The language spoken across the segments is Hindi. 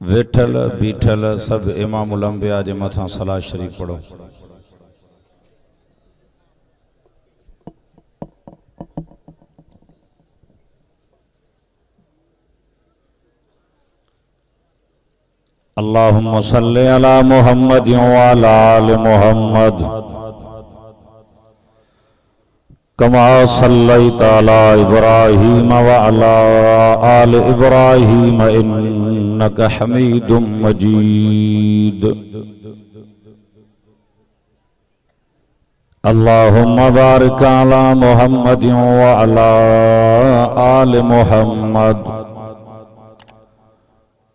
विठल बीठल सब इमामुल अंबिया जे मथां सलाह शरीफ पढ़ो। अल्लाहुम्मा सल्ली अला मुहम्मद व अला आलि मुहम्मद कमा सल्लैता अला इब्राहीम व अला आलि इब्राहीम इन्नका हमीदुम मजीद। अल्लाहुम्मा बारिक अला मुहम्मद व अला आलि मुहम्मद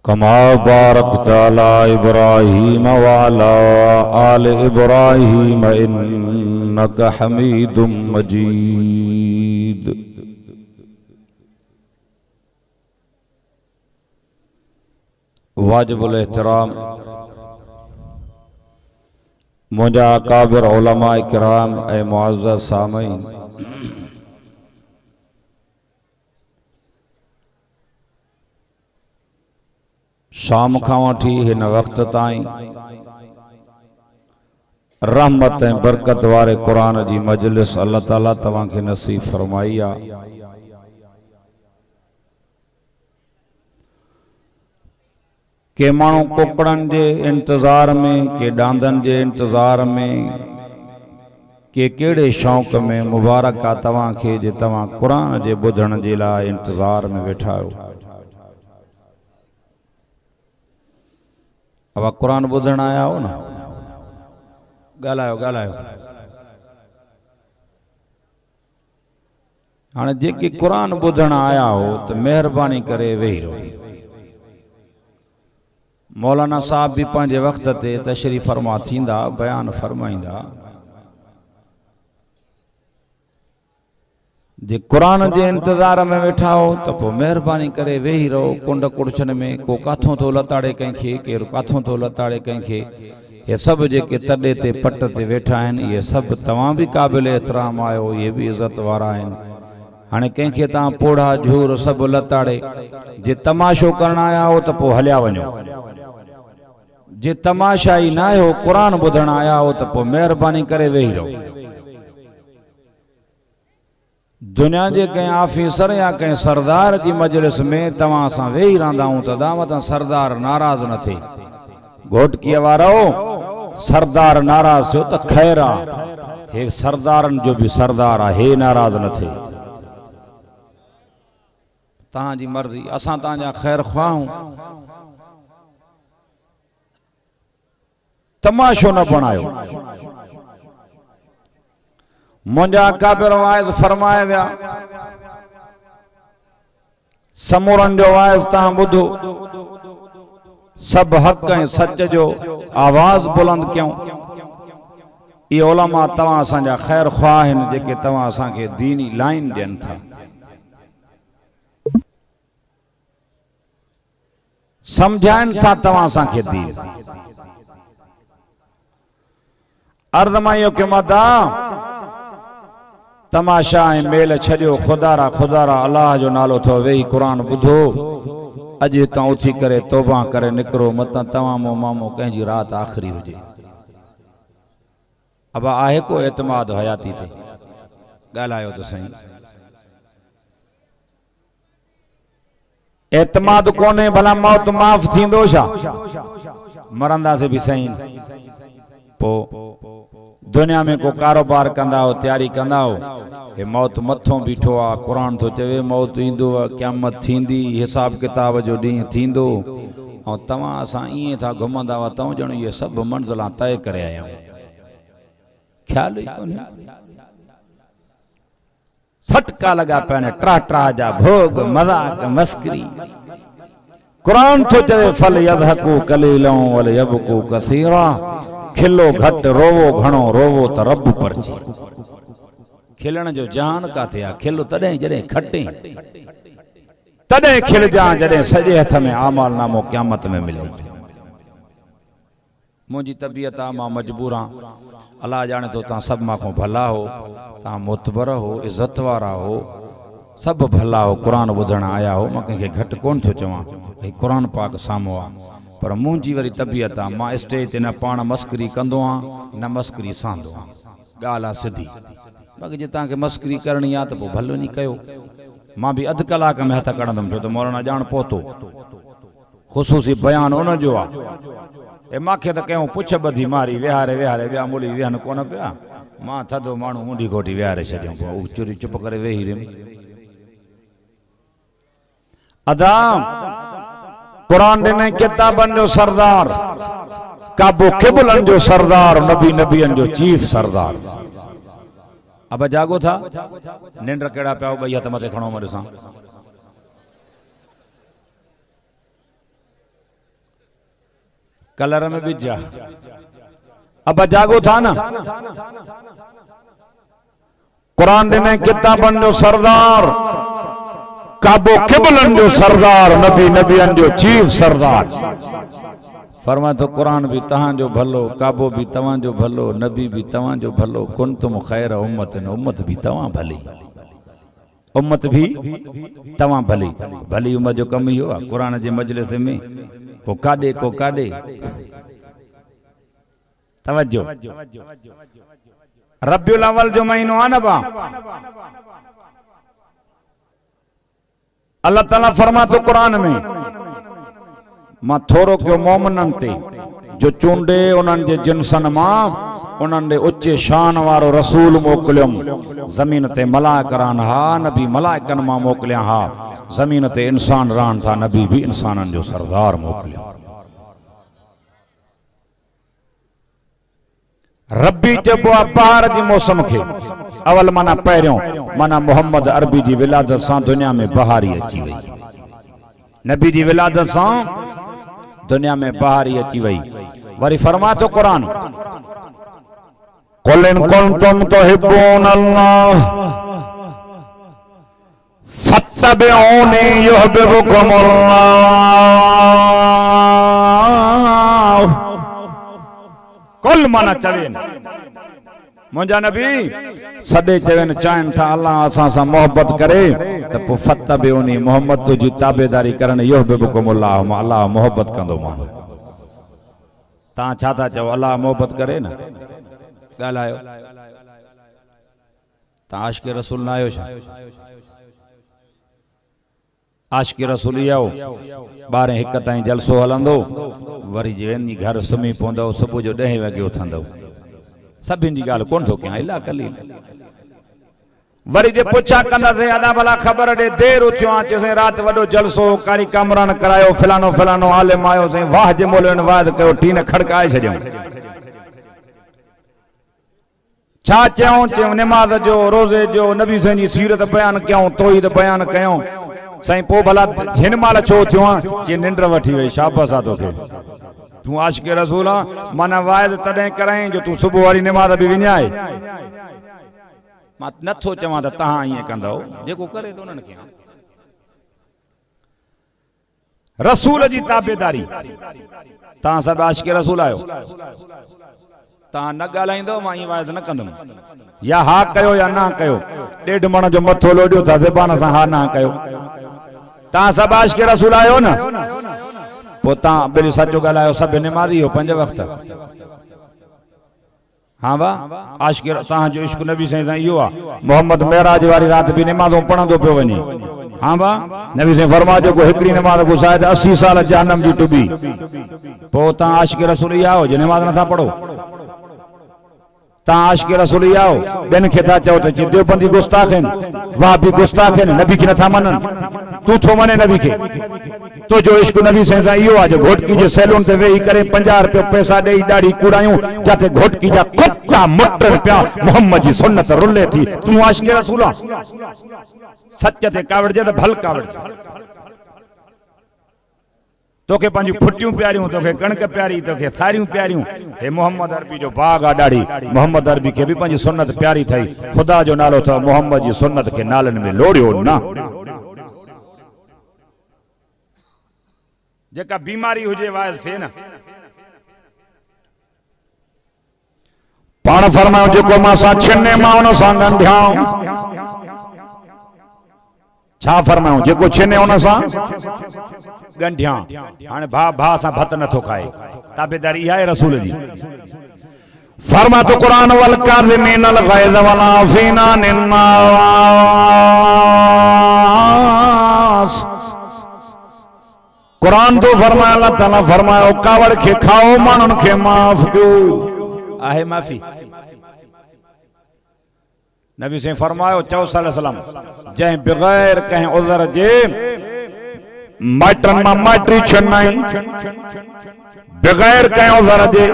कमा बारकता अला इब्राहीम व अला आलि इब्राहीम इन्नका हमीदुम मजीद। वाजिबुल एहतराम मुझा अकाबिर उलमा इकराम ए मुअज़्ज़ज़ सामईन, शाम खां वठी हिन वक्त ताईं रहमत ऐं बरकत वारे क़ुरान जी मजलिस अल्लाह ताला तव्हां खे नसीब फरमाई आहे। के माण्हू कुकड़नि जे इंतज़ार में, के डांदनि जे इंतज़ार में, के कहिड़े शौक़ में मुबारक आहे तव्हां खे जे तव्हां क़ुरान जे ॿुधण जे लाइ इंतज़ार में वेठा आहियो। अब कुरान ॿुधण आया हो न, ॻाल्हायो ॻाल्हायो। हाणे जेके कुरान ॿुधण आया हो त महिरबानी करे वेही रहो। मौलाना साहब भी पंहिंजे वक़्त ते तशरीफ़ फरमा थींदा, बयान फरमाईंदा। जे कुरान जे इंतज़ार में वेठा हो तो पोइ महिरबानी करे वेही रहो। कुंड कुड़छन में को काथों थो लताड़े कंहिंखे, केरु काथों थो लताड़े कंहिंखे। ये सब जेके तॾे ते पट ते वेठा आहिनि, ये सब तव्हां भी क़ाबिल एहतराम आहियो, ये भी इज़त वारा आहिनि। हाणे कंहिंखे तव्हां पोढ़ा झूर सभु लताड़े जे तमाशो करण आया हो त पोइ हलिया वञो। जे तमाशा ही ना हो कुरान बुधण आया हो तो पो मेहरबानी करे वेही रहो। दुनिया के कहीं ऑफिसर या कहीं सरदार की मजलिस में तवा सा वेही रहंदा हूं तो दावत सरदार नाराज न थे। घोटकी वारो सरदार नाराज हो तो खैर हे सरदारन जो भी सरदार है नाराज न थे। तहां जी मर्जी असा तहां खैर ख्वाह हूं। तमाशो न बनायो। मुंजा काबिर वाइज फरमाए विया समूरन जो वाइज तहां बुधो सब हक ऐं सच जो आवाज बुलंद क्यों। ये उलमा तवां असांजा खैर ख्वाह आहिनि जेके तवां असांखे दीनी लाइन ॾियनि था। समझाइनि था तवां असांखे दीन। अर्ज़ मां इहो कयो माता तमाशा ऐं मेल छॾियो खुदारा खुदारा अल्लाह जो नालो थो वेही कुरान ॿुधो। अॼु हितां उथी करे तौबा करे निकिरो मतां तव्हां मो मामो कंहिंजी रात आख़िरी हुजे। अब आहे को एतमाद हयाती ते ॻाल्हायो त सही। एतमाद कोने भला मौत माफ़ थींदो छा मरंदासीं भी सही। पो दुनिया में को कारोबार कंदा हो तैयारी कंदा हो हे मौत मथों बीठो आ। कुरान तो चवे मौत ईंदो क़यामत थींदी हिसाब किताब जो ॾींहुं थींदो और तवां असां ईअं था घुमंदा हुआ तव्हां ॼण इहे सभु मंज़िलां तय करे आया आहियूं। ख्याल ही कोन्हे। फटका लगा पैने ट्रा ट्रा जा भोग मजाक मस्करी। कुरान तो चवे फल यज़हकू कलीलन वल यबकू कसीरा। खिलो घट रोवो घणो रोवो तो रब परचे। खिलण जो जान काथे आ खिल तॾहिं जॾहिं खटे तॾहिं खिल जा जॾहिं सॼे हथ में आमाल नामो क़यामत में मिले। मुंहिंजी तबीयत आ मां मजबूर आ। अल्लाह जाने तो तव्हां सभु मां भला हो तव्हां मोतबर हो इज़त वारा हो सभु भला हो कुरान ॿुधण आया हो। मां कंहिंखे घटि कोन थो चवां भई कुरान पाक साम्हूं आहे पर मुंहिंजी वरी तबीयत आहे मां स्टेज ते न पाण मस्करी कंदो आहियां न मस्करी सहंदो आहियां। ॻाल्हि आहे सिधी। बाक़ी जे तव्हांखे मस्करी करणी आहे त पोइ भलो नी कयो। मां बि अधु कलाक में हथ कढंदुमि छो त मौलाना ॼाण पहुतो ख़ुशूसी बयान उन जो आहे। ए मूंखे त कयूं पुछ ॿधी मारी विहारे विहारे ॿिया मुली विहनि कोन पिया। मां थधो माण्हू मुंडी घोटी विहारे छॾियऊं पोइ चुरी चुप करे वेही रहियुमि। अदा कुरान ॾिनई किताबनि जो सरदार काबो क़िबलनि जो सरदार नबी नबियनि जो चीफ सरदार। अब जागो था निंड कहिड़ा पिया ॿई हथ मथे खणो मां ॾिसां। कलर में बिजा अब जागो था ना। कुरान ॾिनई किताबनि जो सरदार काबो क़िबलनि जो सरदार नबी नबियनि जो चीफ सरदार। फरमाए तो कुरान भी तव्हांजो भलो काबो भी तव्हांजो भलो नबी भी तव्हांजो भलो कुंतुम खैर उम्मतिन उम्मत भी तव्हां भली उम्मत भी तव्हां भली। भली उम्मत जो कम इहो आहे कुरान जे मजलिस में को काॾे तवज्जो। रबिउल अव्वल जो महीनो आहे न बा अल्लाह ताला फरमातो कुरान में मां थोरो कयो मोमिननि ते जो चूंडे उन्हनि जे जिन्सन मां उन्हनि ॾे उचे शान वारो रसूल मोकिलियुमि। ज़मीन ते मलाइक रहनि हा नबी मलाइकनि मां मोकिलिया हा। ज़मीन ते इंसान रहनि था नबी भी इंसाननि जो सरदार मोकिलियो। रबी चइबो आहे बहार जी मौसम खे। अवल माना पहिरियों माना मोहम्मद अरबी जी विलादत सां दुनिया में बहारी अची वई। नबी जी विलादत सां दुनिया में बहारी अची वई। वरी फरमातो कुरान कुल इन कुंतुम तुहिब्बूनल्लाह फत्तबिऊनी युहिब्बुकुमुल्लाह। कुल माना चवेन मुंहिंजा नबी सदे चवेन चाहिनि था अल्लाह असां सां मोहब्बत करे त पोइ फत्तबिऊनी मोहम्मद तुंहिंजी ताबेदारी करनि युहिब्बुकुमुल्लाह अल्लाह मोहब्बत कंदो मान। ता छा था चओ अल्लाह मोहब्बत करे न ॻाल्हायो ता आशिक़ रसूल न आहियो छा आशिक़ रसूल ई आओ 12-1 ताईं जलसो हलंदो वरी जे वञी घर सुम्ही पवंदो सुबुह जो 10 वॻे उथंदो सभिनि जी ॻाल्हि कोन थो कयां इला कलील वरी जे पुछा कंदासीं अदा भला ख़बर ॾे देर उथियो आहे चइसि राति वॾो जलसो कारी कामरान करायो फलानो फलानो आलिम आयो साईं वाह जे मोलनि वाद कयो टीन खड़काए छॾियऊं छा चयूं चयूं निमाज़ जो रोज़े जो नबी साईं जी सीरत बयान कयूं तौहीद बयान कयूं साईं पोइ भला हिन महिल छो थियो आहे चई निंड वठी वई शाबाश आहे तोखे तूं आशिक़ रसूल आहे माना वाइद तॾहिं कराई जो तूं सुबुह वारी निमाज़ बि विञाए मां नथो चवां त तव्हां ईअं कंदव जेको करे थो उन्हनि खे रसूल जी ताबेदारी तव्हां सभु आशिक़ रसूल आहियो तव्हां न ॻाल्हाईंदव मां ईअं वाइज़ न कंदुमि या हा कयो या न कयो 1.5 मण जो मथो लोॾियो था ज़बान सां हा न कयो तव्हां सभु आशिक़ रसूल आहियो न पोइ तव्हां ॿियो सचो ॻाल्हायो सभु निमाज़ी हो 5 वक़्त हाँ बा आशिक़ तव्हांजो इश्क नबी साईं सां इहो आहे मोहम्मद मेराज वारी राति बि निमाज़ूं पढ़ंदो पियो वञे हाँ बा नबी साईं फरमायो जेको हिकिड़ी निमाज़ घुसाए त 80 साल जहन्नम जी टुबी पोइ तव्हां आशिक़ रसूल ई आओ जो निमाज़ नथा पढ़ो तव्हां आशिक़ रसूल ई आओ ॿियनि खे था चओ त देवबंदी गुस्ताख आहिनि वाह बि गुस्ताख आहिनि नबी खे नथा मञनि तू थो मने नबी खे तो जो इश्क नबी साईं सां इहो आहे जो घोटकी जे सैलून ते वेही करे 50 रुपया पैसा ॾेई ॾाढी कूड़ायूं जाते घोटकी जा कुत्ता मुटनि पिया मोहम्मद जी सुन्नत रुले थी तूं आशिक़ रसूल आहे सच ते कावड़जे त भल कावड़जे तोखे पंहिंजी फुटियूं प्यारियूं तोखे कणक प्यारी तोखे थारियूं प्यारियूं हे मोहम्मद अरबी जो बाग आहे ॾाढी मोहम्मद अरबी खे बि पंहिंजी सुन्नत प्यारी ठही ख़ुदा जो नालो अथव मोहम्मद जी सुन्नत खे नालनि में लोड़ियो न जेका बीमारी हुजे वाइज़ थिए न पाण फरमायो जेको मां सां छिने मां उन सां ॻंढियाऊं छा फरमायूं जेको छिने उन सां ॻंढियां हाणे भाउ सां भत नथो खाए ताबेदारी इहा आहे रसूल जी फरमा तो कुरान वल काज़िमीन अल ग़ैज़ वल आफ़ीना अनिन नास कुरान तो फरमाया अल्लाह ताला फरमायो कावड़ खे खाओ माण्हुनि खे माफ़ कयो आहे माफ़ी नबी साईं फरमायो चओ सल्लल्लाहु अलैहि वसल्लम जंहिं बग़ैर कंहिं उज़र जे माइटनि मां माइटी छॾाई बग़ैर कंहिं उज़र जे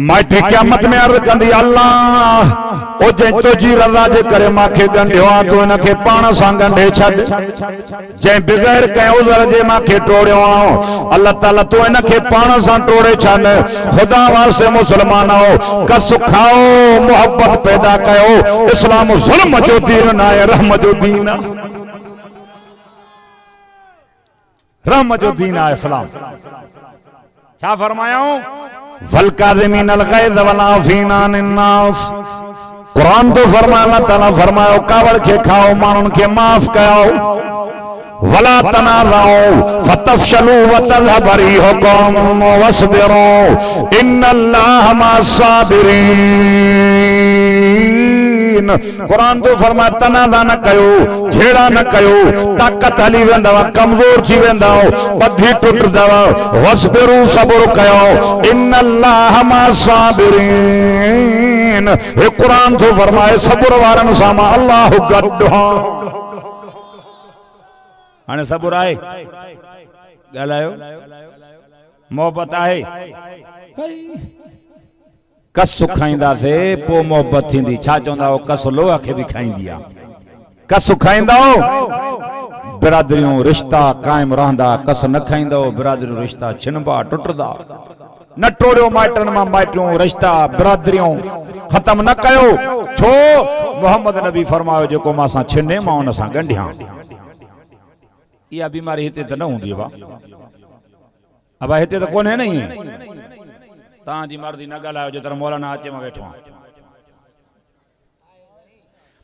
माइटी क़यामत में अर्ज़ कंदी अल्लाह ओ जंहिं तुंहिंजी रज़ा जे करे मूंखे ॻंढियो आहे तूं हिनखे पाण सां ॻंढे छॾ जंहिं बग़ैर कंहिं उज़र जे मूंखे टोड़ियो आहे अल्लाह ताला तूं हिनखे पाण सां टोड़े छॾ ख़ुदा वास्ते मुस्लमान हो कस खाओ मोहब्बत पैदा कयो इस्लाम ज़ुल्म जो दीन न आहे रहम जो दीन आहे रहम जो दीन आहे इस्लाम छा फरमायाऊं वल काज़िमीन अल ग़ैज़ वल आफ़ीना अनिन नास कुरान तो फरमाया अल्लाह ताला फरमायो कावड़ खे खाओ माण्हुनि खे माफ़ कयो वला तनाज़उ फतफशलू वतज़हब रिहुकुम वस्बिरू इन्नल्लाह मअस्साबिरीन कुरान तो फरमाया तनाज़ा न कयो झेड़ा न कयो ताकत हली वेंदव कमजोर थी वेंदव बधी टुटदव वस्बिरू सब्र कयो इन्नल्लाह मअस्साबिरीन हे कुरान तो फरमाए सब्र वारनि सां मां अल्लाह गॾु हाणे सब्र आहे ॻाल्हायो मोहब्बत आहे कस खाईंदासीं पोइ मोहब्बत थींदी छा चवंदा हो कस लोह खे बि खाईंदी आहे कस खाईंदा बिरादरियूं रिश्ता कायम रहंदा कस न खाईंदा बिरादरियूं रिश्ता छिनबा टुटंदा न टोड़ियो माइटनि मां माइटियूं रिश्ता बिरादरियूं ख़त्म न कयो छो मोहम्मद नबी फरमायो जेको मां सां छिने मां उन सां ॻंढियां इहा बीमारी हिते त न हूंदी अब हिते त कोन्हे न ईअं तव्हांजी मर्ज़ी न ॻाल्हायो जेतिरो मौलाना अचे मां वेठो आहियां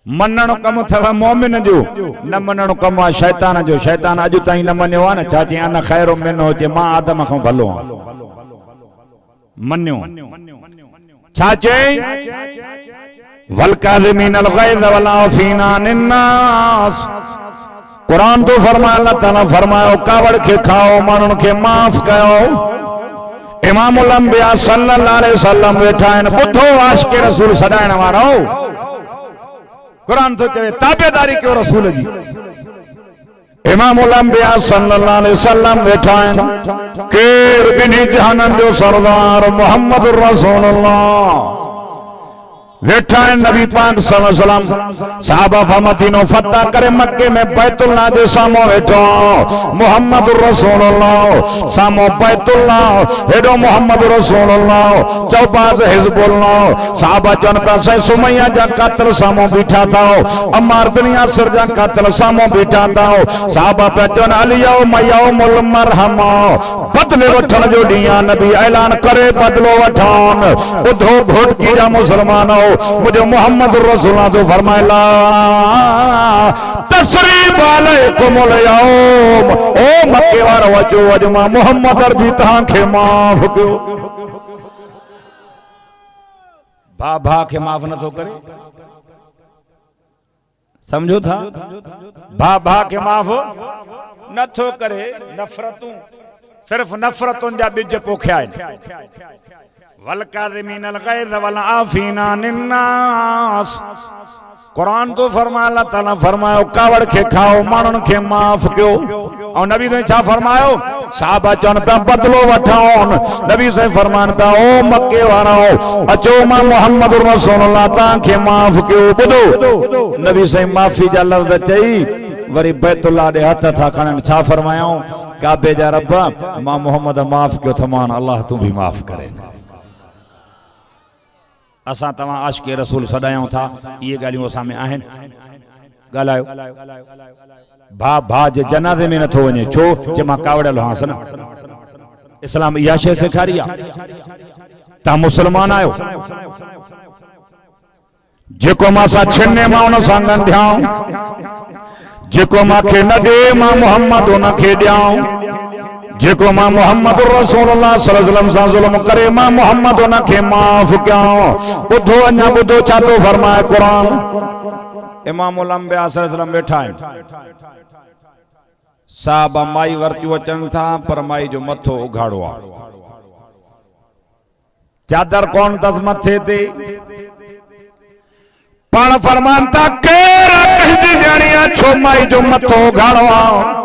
मञणो कमु अथव मोमिन जो न मञणो कमु आहे शैतान जो शैतान अॼु ताईं न मञियो आहे न छा चई अन खैरो मिनो चे मां आदम खां भलो आहियां मन्यो छा चई वल काज़िमीनल ग़ैज़ वल आफ़ीना अनिन नास। कुरान तो फरमाया, अल्लाह ताला फरमायो कावड़ के खाओ, मानुन के माफ कयो। इमामुल अंबिया सल्लल्लाहु अलैहि वसल्लम वेठा आहिनि, ॿुधो आशिक़ रसूल सॾाइण वारो। कुरान तो चवे ताबेदारी कयो रसूल जी। इमामुल अंबिया सल्लल्लाहु अलैहि वसल्लम वेठा आहिनि, केर ॿिन्ही जहाननि जो सरदार मोहम्मद रसूलुल्लाह वेठा है नबी पाक सल्लल्लाहु अलैहि वसल्लम। सहाबा मदीनो फतह करे मक्के में बैतुल्लाह जे सामो वेठो मोहम्मद रसूलुल्लाह, सामो बैतुल्लाह हेडो मोहम्मद रसूलुल्लाह, चौपास हिजबुल्लाह। सहाबा जन पे सुमैया जा कातिल सामो बीठा था, अम्मार बिन यासिर जा कातिल सामो बीठा था। सहाबा पे चन अलियो मयौमुल मरहमा, बदले वठण जो ॾींहुं नबी ऐलान करे बदलो वठान। ॿुधो घोटकी जा मुसलमानो, मुझे मोहम्मद रसूलुल्लाह तो फरमाया तसरीब अलैकुमुल यौम, ओ मक्के वारो अचो अॼु मां मोहम्मद अरबी तहां खे माफ़ कयो। भा खे माफ़ नथो करे, समझो था? भा के माफ़ नथो करे। नफ़रतूं सिर्फ नफ़रतुनि जा बिज पोखिया आहिनि। वल काज़िमीनल ग़ैज़ वल आफ़ीना अनिन नास। कुरान तो फरमाया, अल्लाह ताला फरमायो कावड़ के खाओ, माण्हुनि खे माफ़ कयो। और नबी साईं छा फरमायो? सहाबा चवनि पिया बदलो वठोन। नबी साईं फरमान पिया, ओ मक्के वारो अचो मां मोहम्मद रसूलुल्लाह तव्हांखे माफ़ कयो। ॿुधो नबी साईं माफ़ी जा लफ़्ज़ चई, वरी बैतुल्लाह ॾे हथ था खणनि। छा फरमायूं? काबे जा रब मां मोहम्मद माफ़ कयो थमान, अल्लाह तूं भी माफ़ करे। असां तव्हां आशिक़ रसूल सॾायूं था, ये ॻाल्हियूं असां में आहिनि? ॻाल्हायो। भा जे जनाज़े में नथो वञे, छो? जे मां कावड़ियल हांसि न। इस्लाम इहा शइ सेखारी आहे। तव्हां मुस्लमान आहियो, जेको मां सां छिने मां उन सां ॻंढियाऊं, जेको मूंखे न ॾे मां मोहम्मद उन खे ॾियाऊं, जेको मां मोहम्मद रसूलुल्लाह सल्लल्लाहु अलैहि वसल्लम सां ज़ुल्म करे मां मोहम्मद उन खे माफ़ कयां। ॿुधो अञा ॿुधो छा थो फरमाए कुरान। इमामुल अंबिया सल्लल्लाहु अलैहि वसल्लम वेठा आहिनि, साहबा माई वरतियूं अचनि था, पर माई जो मथो उघाड़ो आहे, चादर कोन अथसि मथे ते। पाण फरमान था केर कहजी ॼाणी आहे छो माई जो मथो उघाड़ो आहे।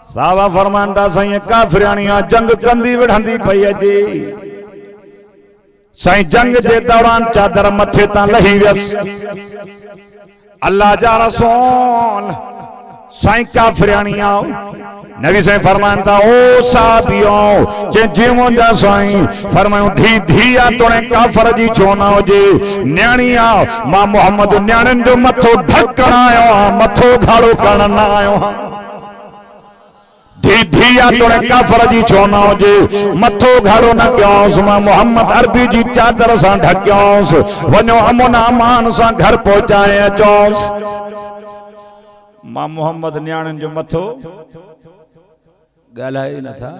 साहबा फरमान था साईं काफ़िराणी जंग कंदी विढ़ंदी पई अचे। साईं जंग जे दौरान चादर मथे तां लही वियसि। अल्लाह जा रसूल साईं काफ़िराणी आओ। नबी साईं फरमान था ओ साहबियो जे जीवन जा साईं फरमायो धी धिया तोणे काफ़र जी छो न हुजे, न्याणी आ मां मोहम्मद न्याणियुनि जो मथो ढकण आयो आहियां, मथो घाड़ो करण न आयो आहियां। धिया तोड़े काफ़र जी छो न हुजे, मथो घाड़ो न कयोसि, मां मोहम्मद अरबी जी चादर सां ढकियोसि, वञो अमन अमान सां घर पहुचाए अचोसि। मां मोहम्मद न्याणियुनि जो मथो ॻाल्हाए नथा।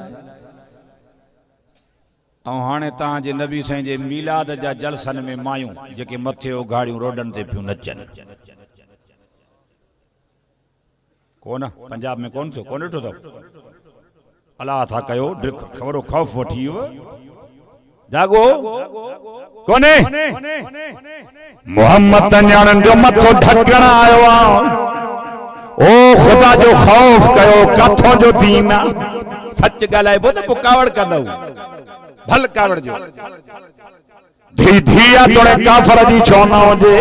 ऐं हाणे तव्हांजे नबी साईं जे मीलाद जा जलसनि में मायूं जेके मथे उघाड़ियूं रोडनि ते पियूं नचनि, कोन पंजाब में कोन थियो, कोन ॾिठो अथव? अलाह था कयो खबरो खौफ वठी जागो कोने। मोहम्मद न्याणियुनि जो मथो ढकण आयो आहे। ओ खुदा जो खौफ कयो, काथों जो दीन आ। सच ॻाल्हाइबो त पोइ कावड़ कंदव, भल कावड़ जो। धिया तोड़े काफ़र जी छो न हुजे,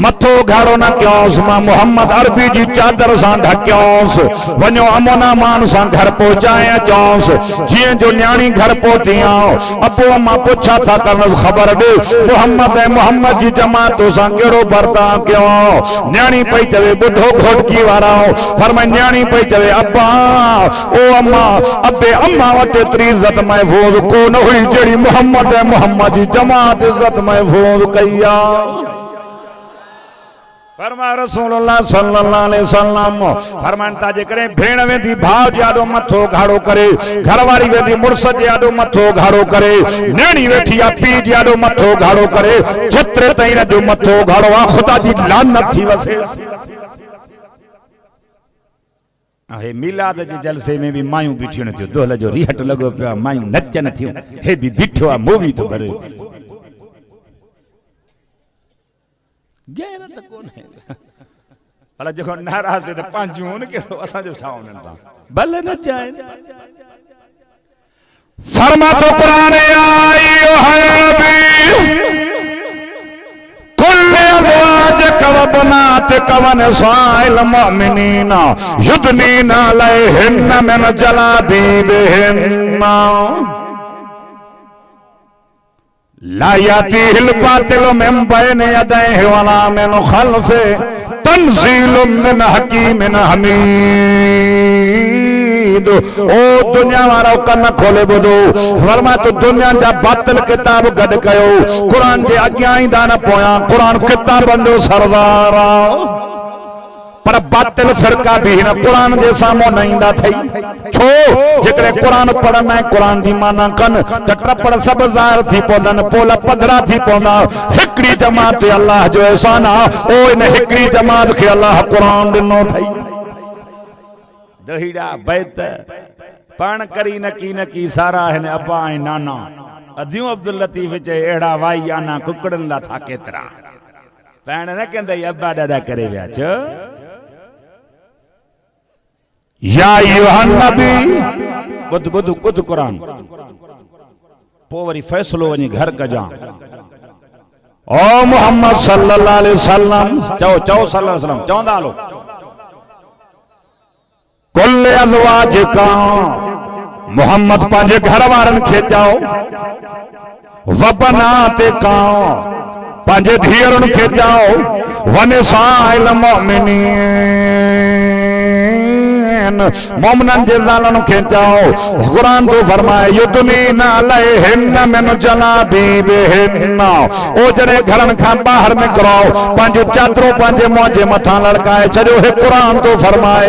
मथो घाड़ो न कयोसि, मां मोहम्मद अरबी जी चादर सां ढकियोसि, वञो अमन अमान सां घर पहुचाए अचोसि। जीअं जो न्याणी घर पहुती अबो अम्मा पुछा था करनसि ख़बर ॾे मोहम्मद ऐं मोहम्मद जी जमातो सां कहिड़ो बर्ताव कयो। न्याणी पई चवे ॿुधो घोटकी वारा फरमाए, न्याणी पई चवे अब्बा ओ अम्मा अबे अम्मा वटि एतिरी इज़त महफ़ूज़ कोन हुई जहिड़ी मोहम्मद ऐं मोहम्मद जी जमात इज़त महफूज कई। फरमाया रसूलुल्लाह सल्लल्लाहु अलैहि वसल्लम फरमानता जे करे भेण वेंदी भाव जाडो मथो घाड़ो करे, घरवारी वेंदी मुर्स जाडो मथो घाड़ो करे, नेणी वेठी आ पी जाडो मथो घाड़ो करे, जेतिरे ताईं जो मथो घाड़ो आ खुदा जी लानत थी वसे। हे मिलाद जे जलसे में भी मायूं बीठियूं थियूं, दोहल जो रिहट लगो पियो, मायूं नचन थियूं, हे भी बीठो आ मूवी तो भरे गैरत कोने भला जेको नाराज ते पंहिंजूं न कहिड़ो असांजो छा उन्हनि सां भले न चाहे। फरमा तो कुरान आयो है कुल अज़वाज कवबनात कवन साइल मुमिनीना युदनीना लहिन मिन जलाबीबिहिन्ना ला यातीहिल बातिल मिन बैन यदैहि वला मिन खल्फि तंज़ीलुम मिन हकीमिन हमीद। ओ दुनिया वारो कन खोले बुधो, फरमा तो दुनिया जा बातिल किताब गड कयो, कुरान जे अग्यां ईंदा न पोयां, कुरान किताबन जो सरदार पर बातिल फिरका भी न कुरान जे साम्हूं न ईंदा थई। छो जेकरे कुरान पढ़ना है, कुरान जी माना कन त टपड़ सब ज़ाहिर थी पवंदन, पोल पधरा थी पवंदा। हिकड़ी जमात अल्लाह जो एहसान आ, ओ इन हिकड़ी जमात के अल्लाह कुरान दिनो थई। दहीड़ा बैत पाण करी न की सारा है अब्बा ऐं नाना अदियूं अब्दुल लतीफ चे एड़ा वाई आना कुकड़न ला था केतरा पाण न कंदई अब्बा दादा करे विया छो या अय्युहन नबी बुध बुध बुध कुरान पो वरी फैसलो वनी घर कजा। ओ मोहम्मद सल्लल्लाहु अलैहि वसल्लम चओ चओ सल्लल्लाहु अलैहि वसल्लम चवंदा हलो कुल अज़वाज का मोहम्मद पंहिंजे घर वारनि खे चओ, वबनात का पंहिंजे धीअरुनि खे चओ, वनिसाइल मुमिनीन मोमिनन जे ज़ालनि खे चओ। कुरान तो फरमाए युदनीना अलैहिन्ना मिन जलाबीबिहिन्ना, ओ जड़े घरन खां बाहर निकरो पंहिंजूं चादरूं पंहिंजे मुंहं जे मथां लड़काए छॾियो। हे कुरान तो फरमाए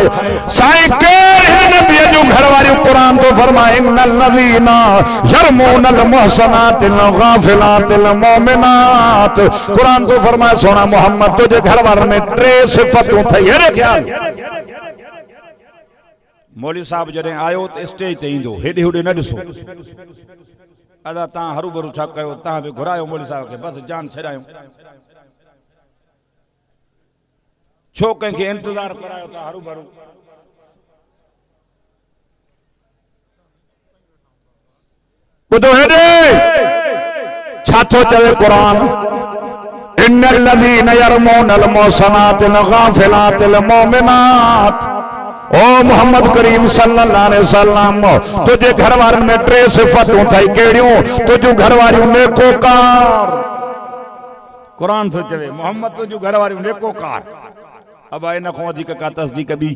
साईं केर हिन नबीअ जूं घरवारियूं, कुरान तो फरमाए इन्नल लज़ीना यरमूनल मुहसनातिल गाफ़िलातिल मोमिनात। कुरान तो फरमाए सोना मोहम्मद तुझे घर वारनि में टे सिफ़तूं थई। हेरे ख्याल मौलवी साहब जॾहिं आयो त स्टेज ते ईंदो, हेॾे होॾे न ॾिसो, अदा तव्हां हरू भरू छा कयो, तव्हां बि घुरायो मौलवी साहब खे, बसि जान छॾायूं, छो कंहिंखे इंतज़ार करायो था हरू भरू। ॿुधो हेॾे छा थो चवे कुरान, इन्नल लज़ीना यरमूनल मुहसनातिल गाफ़िलातिल मोमिनात। ओ मोहम्मद करीम सल्लल्लाहु अलैहि वसल्लम तुझे घर वारनि में टे सिफ़तूं थई, कहिड़ियूं? तुझूं घर वारियूं नेकोकार, कुरान थो चवे मोहम्मद तुझूं घर वारियूं नेकोकार। अब इन खां वधीक का तस्दीक बि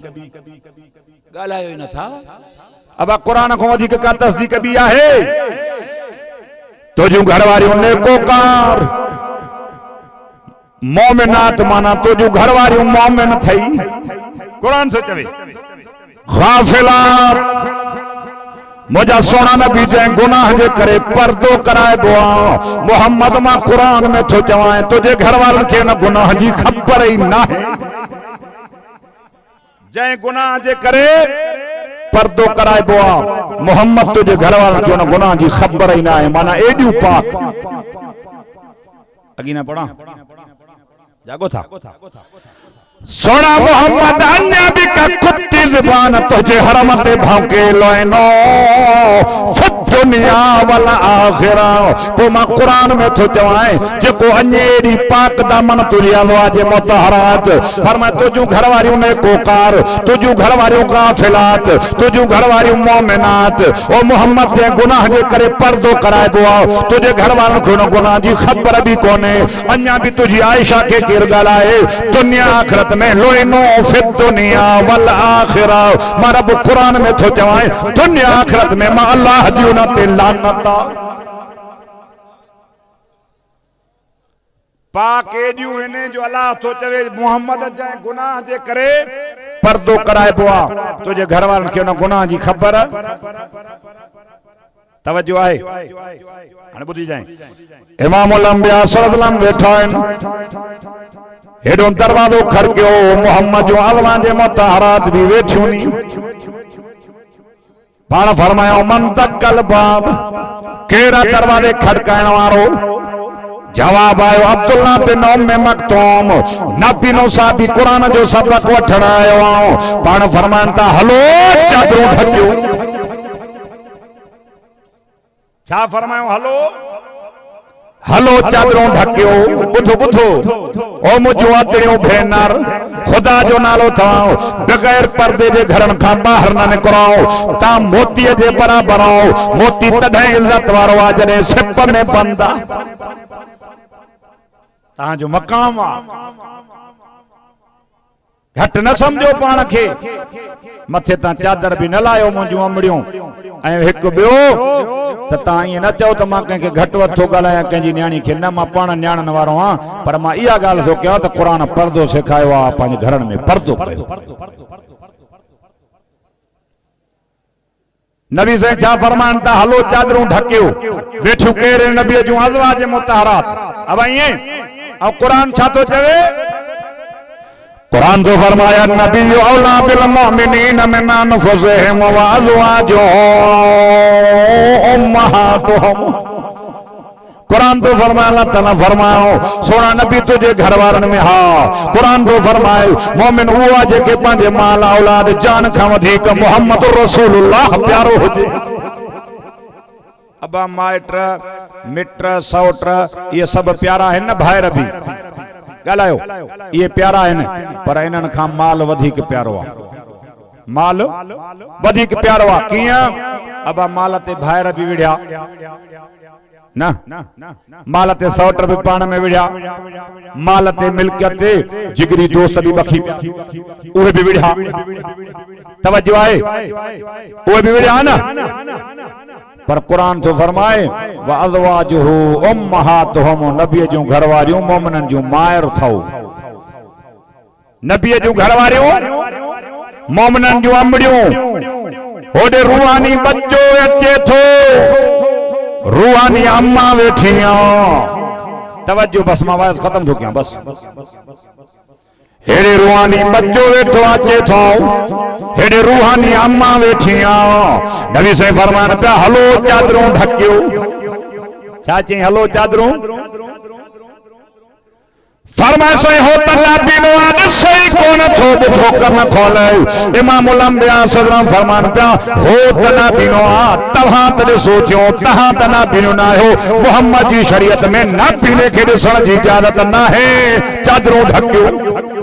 ॻाल्हायो ई नथा, अब कुरान खां वधीक का तस्दीक बि आहे। तुझूं घर वारियूं नेकोकार, मोमिनात माना तुझूं घर वारियूं मोमिन थई, कुरान थो चवे। गाफ़िलात मुझा सोना नबी जंहिं गुनाह जे करे पर्दो कराइबो आहे, मोहम्मद मां कुरान में थो चवां तुझे घर वारनि खे न गुनाह जी ख़बर ई नाहे। जंहिं गुनाह जे करे पर्दो कराइबो आहे, मोहम्मद तुझे घर वारनि खे न गुनाह जी ख़बर ई नाहे, माना एॾियूं पाक। अॻी न पढ़ा जागो था सोना मोहम्मद अन्या भी का कुत्ती ज़बान तुझे हरम ते भौंके लोइनो दुनिया वल आखिरा। तो मां कुरान में तो चवाए जेको अनेड़ी पाक दामन तुझी अज़वाज मुतहरात फरमाए तुझूं घर वारियूं नेकोकार, तुझूं घर वारियूं गाफ़िलात, तुझूं घर वारियूं मोमिनात। ओ मोहम्मद जे गुनाह जे करे पर्दो कराइबो आहे, तुझे घर वारनि खे न गुनाह जी ख़बर बि कोन्हे। अञा बि तुझी आयशा खे केरु ॻाल्हाए दुनिया आख़िरत में लोइनो फिद दुनिया वल आखिरा। मां रब कुरान में तो चवाए दुनिया आखिरत में मां अल्लाह जी उन ते लानत। पाक एडियूं हिने जो अल्लाह तो चवे मोहम्मद जे गुनाह जे करे पर्दो कराइबो आ तुझे घर वारन खे उन गुनाह जी खबर तवज्जो आहे हाणे ॿुधी जाए इमामुल अंबिया सल्लल्लाहु अलैहि वेठा आहिनि हेॾो दरवाज़ो खड़कियो मोहम्मद जो अलवा जे मुतहरात भी वेठियूं नी पाण फरमायो मन तकल बाब केड़ा दरवाजे खड़काइण वारो जवाब आयो अब्दुल्ला बिन उम्मे मक्तूम नबी नो साहबी कुरान जो सबक वठण आयो पाण फरमान था हलो चादरूं ढकियो छा फरमायो हलो हलो चादरूं ढकियो बुधो बुधो ओ मुझो अतड़ियो भेनर खुदा जो नालो थाओ बगैर पर्दे जे घरन खां बाहर न निकरो ता मोती जे बराबर आओ मोती तॾहिं इज्जत वारो आ जॾहिं सिप में बंद आ तां जो मकाम आ घट न समझो पाण खे मथे ता चादर भी न लायो मुंहिंजूं अमड़ियूं ऐं हिकु ॿियो त तां ईअं न चओ त मां कंहिंखे घटि वधि थो ॻाल्हायां कंहिंजी न्याणी खे न मां पाण न्याणनि वारो आहियां पर मां इहा ॻाल्हि थो कयां त क़ुर पर्दो सेखारियो आहे पंहिंजे घरनि में पर्दो कयो नबी साईं छा फरमान था हलो चादरूं ढकियो वेठियूं केर नबीअ जूं अज़वाज मुतहरात अब ईअं ऐं क़ुर छा थो चवे कुरान तो फरमाया नबी औला बिल मोमिनीन मिन अनफुसिहिम व अज़वाजुहुम उम्महातुहुम कुरान तो फरमाया अल्लाह ताला फरमायो सोना नबी तुझे घर वारन में हा कुरान तो फरमाए मोमिन हुआ जेके पंहिंजे माल औलाद जान खां वधीक मुहम्मद रसूलुल्लाह प्यारो हुजे अबा माइट मिट सौट ये सब प्यारा है न भाइर भी गालायो ये प्यारा है पर इन्हनि खां माल वधिक प्यारो आ माल वधिक प्यारो आ कियां अब माल ते भाइर भी विढ़िया न माल ते सौट भी पाण में विढ़िया माल ते मिल्कियत ते जिगरी दोस्त भी बखी उहे भी विढ़िया तवज्जो आहे उहे भी विढ़िया न पर कुरान तो फरमाए व अज़वाजुहु उम्महातुहुम नबी जो घर वारियूं मोमिनन जो मायर थौ नबी जो घर वारियूं मोमिनन जो अमड़ियूं ओडे रूहानी बच्चो अचे थो रूहानी अम्मा वेठियां तवज्जो बस मां आवाज खत्म थो कयां बस हेड़े रूहानी बच्चो वेठो अचे थो हेड़े रूहानी अम्मा वेठियां नबी से फरमान पिया हलो चादरूं ढकियो छा चई हलो चादरूं फरमाए से हो तन्ना बीनो आद सही कोन थो बुखो करन खोले इमामुल अंबिया सल्लल्लाहु फरमान पिया हो तन्ना बीनो आ तहां तने सोचियो तहां तना बीनो ना हो मोहम्मद जी शरीयत में ना पीने के ॾिसण जी इजाजत ना है चादरूं ढकियो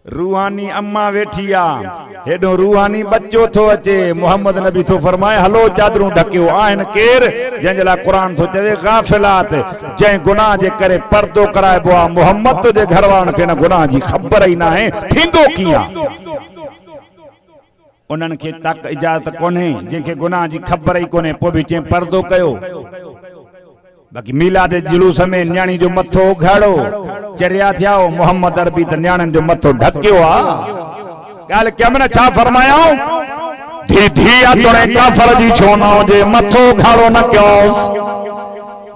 रूहानी अम्मा वेठिया हेडो रूहानी बच्चो थो अचे मोहम्मद नबी तो फरमाए हलो चादरूं ढकियो आहिनि केर जंहिंजे लाइ क़ुर थो चवे गाफ़िलात जंहिं गुनाह जे करे पर्दो कराइबो आहे मोहम्मद तुंहिंजे घर वारनि खे न गुनाह जी ख़बर ई न आहे थींदो कीअं उन्हनि खे तक इजाज़त कोन्हे जंहिंखे गुनाह जी ख़बर ई कोन्हे पोइ बि चई पर्दो कयो बाकी मीलाद जुलूस में न्याणी जो मथो उघाड़ो चरिया थिया मोहम्मद अरबी त न्याणनि जो मथो ढकियो आ ॻाल्हि कंहिं महिल छा फरमायो धी धी तोड़े काफ़र जी छो न हुजे मथो उघाड़ो न कयोसि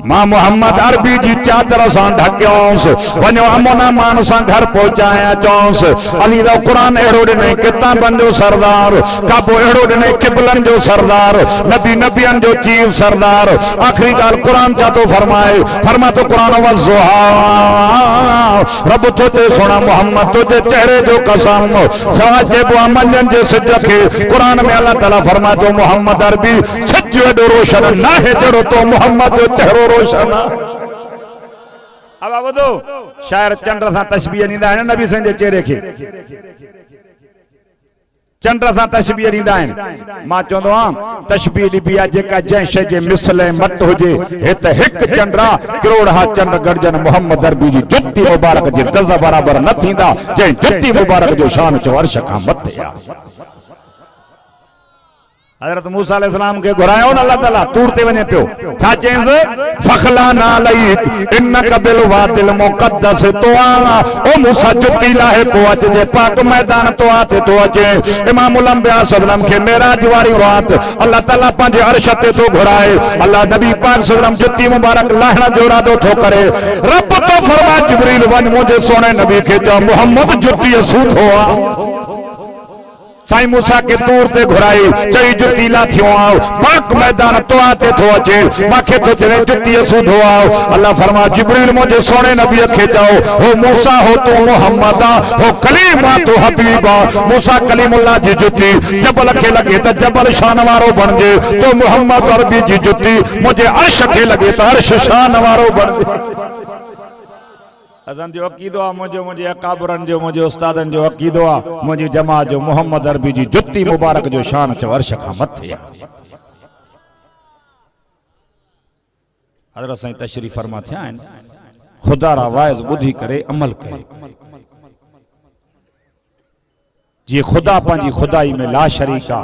मां मोहम्मद अरबी जी चादर सां ढकियोसि वञो अमोना मान सां घर पहुचाया चयोसि अली दा कुरान अहिड़ो ॾिनई किताबनि जो सरदार काबो अहिड़ो ॾिनई क़िबलनि जो सरदार नबी नबियनि जो चीफ सरदार आख़िरी ॻाल्हि कुरान छा थो फरमाए फरमा तो कुरान वज़ुहा रब तो ते सोना मोहम्मद तुझे चेहरे जो कसम सवा चइबो आहे मंझंदि जे सिज खे कुरान में अल्लाह ताला फरमाए थो मोहम्मद अरबी सिज एॾो रोशन न आहे जहिड़ो तो मोहम्मद जो चेहरो रोशन अब ॿुधो शायर चंड सां तशबीह ॾींदा आहिनि नबी साईं जे चेहरे खे चंड सां तशबीह ॾींदा आहिनि मां चवंदो आहियां तशबीह ॾिबी आहे जेका जंहिं शइ जे मिसल ऐं मट हुजे हे त हिकु चंड आहे करोड़ हा चंड गॾजन मोहम्मद अरबी जी जुती मुबारक जे गज़ बराबर न थींदा जंहिं जुती मुबारक जो शान चो अर्श खां मथे आहे हजरत मूसा अलैहिस्सलाम के घुरायो न अल्लाह ताला तूर ते वने पियो छा चेंस फखलाना लई इन्नका बिल वादिल मुक़द्दस तो आ ओ मूसा जुती लाहे पो अच जे पाक मैदान तो आते तो अचे इमाम उल अंबिया सल्लम के मेराज वारी रात अल्लाह ताला पंजे अर्श ते तो घुराए अल्लाह नबी पाक सल्लम जुती मुबारक लाहना जो इरादो थो करे रब तो फरमा जिब्रील वन मुझे सोने नबी के जा मोहम्मद जुती सूद हो साईं मूसा के तूर ते घुराई चई जुती ला थियो आओ पाक मैदान तो आते थो अचे माखे तो तेरे जुती सूद हो आओ अल्लाह फरमा जिब्रील मुझे सोने नबी के जाओ हो मूसा हो तो मोहम्मद हो कलीम तो हबीबा मूसा कलीमुल्लाह जी जुती जबल के लगे तो जबल शान वारो बन जे तो मोहम्मद अरबी जी जुती मुझे अर्श के लगे तो अर्श शान वारो बन जे असन जो अकीदो आ मुझे अकाबरन जो मुझे उस्तादन जो अकीदो आ मुझे जमा जो मोहम्मद अरबी जी जुती मुबारक जो शान चो अर्श खां मथे आ हज़रत साईं तशरीफ़ फरमा थिया आहिनि खुदा रा वाइज़ ॿुधी करे अमल करे जी खुदा पंहिंजी खुदाई में ला शरीक आ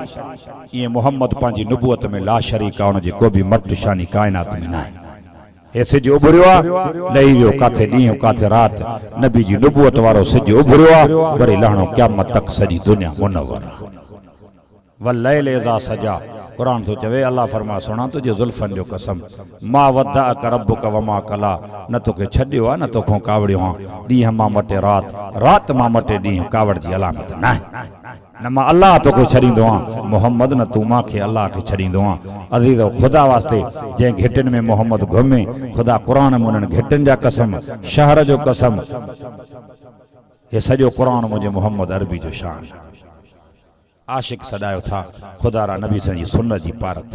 ये मोहम्मद पंहिंजी नुबुवत में ला शरीक आ उन जी को भी मट शानी कायनात में ना ऐसे जो उभरियो लही वियो काथे ॾींहुं काथे रात नबी जी नुबुवत वारो सिज उभरियो वरी लहणो क़यामत तक सॼी दुनिया मुनव्वर वल्लैल इज़ा सजा कुरान तो चवे अल्लाह फरमा सुना तुझे जुल्फन जो कसम मा वद्दअक रब्बुक वमा कला न तोखे छॾियो आ न तोखो कावड़ियो आ ॾींहुं मां मटे रात मां मटे ॾींहुं कावड़ जी अलामत न न मां अल्लाह तोखे छॾींदो आ मोहम्मद न तू मां खे अल्लाह खे छॾींदो आ अज़ीज़ो खुदा वास्ते जंहिं घिटिन में मोहम्मद घुमे खुदा कुरान में उन्हनि घिटिन जा कसम शहर जो कसम ये सॼो कुरान मुंहिंजे मोहम्मद अरबी जो शान आशिक सदायो था खुदा रा नबी सन जी सुन्नत जी पारत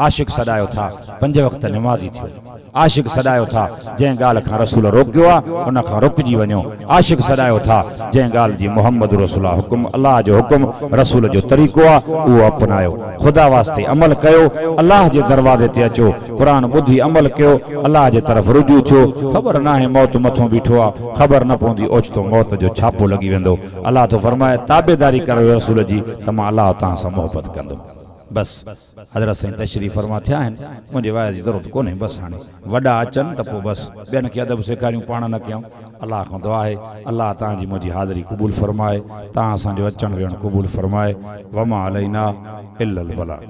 आशिक सदायो था पंज वक्त नमाजी थियो आशिक सदायो था जंहिं ॻाल्हि खां रसूल रोकियो आ उन खां रुकजी वञो आशिक सदायो था जंहिं ॻाल्हि जी मोहम्मद रसूल हुकुम अल्लाह जो हुकुम रसूल जो तरीक़ो आ उहो अपनायो खुदा वास्ते अमल कयो अल्लाह जे दरवाज़े ते अचो कुरान ॿुधी अमल कयो अल्लाह जे तरफ़ रुजू थियो ख़बर नाहे मौत मथो बीठो आ ख़बर न पवंदी ओचितो मौत जो छापो लगी वेंदो अल्लाह तो फरमाए ताबेदारी करो रसूल जी त मां अल्लाह तव्हां सां मोहबत कंदो बस हज़रत साईं तशरीफ़ फरमा थिया आहिनि मुंहिंजे वाइज़ जी ज़रूरत कोन्हे बस हाणे वॾा अचनि त पोइ बस ॿियनि खे अदब सेखारियूं पाण न कयूं अल्लाह खां दुआ आहे अल्लाह तव्हांजी मुंहिंजी हाज़िरी क़बूल फरमाए तव्हां असांजो अचणु वेहणु क़बूल फरमाए वमा अलैना इल्लल बलाग।